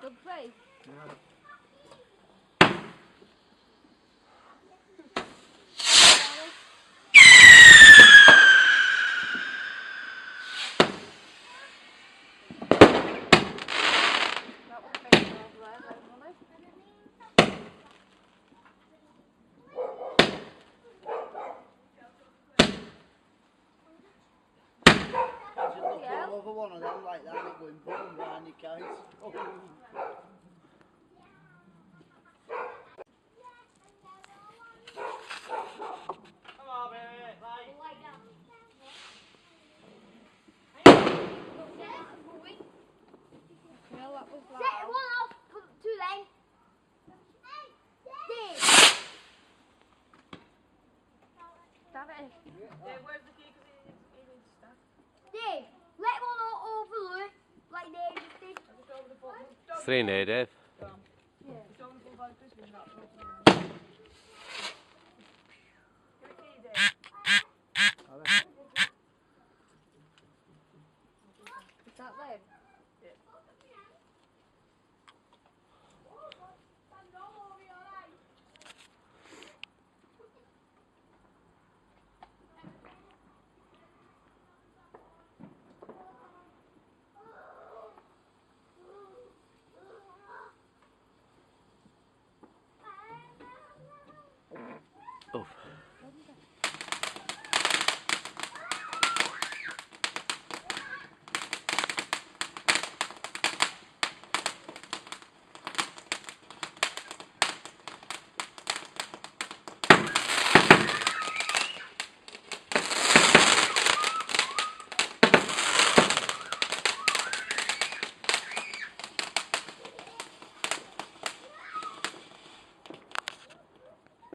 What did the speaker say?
Good play. Yeah. That was a big over there, though, Molly. Just look at another one of them like that, and it going boom round your coat. Oh. Come on, baby, like. Well, that was Set loud. one off, put two then. Dave. Danny. Dave, where's the key? Because he needs stuff. Dave, let one over like Dave just did. Just over the phone. Three near, Dave. Just over the phone by Christmas.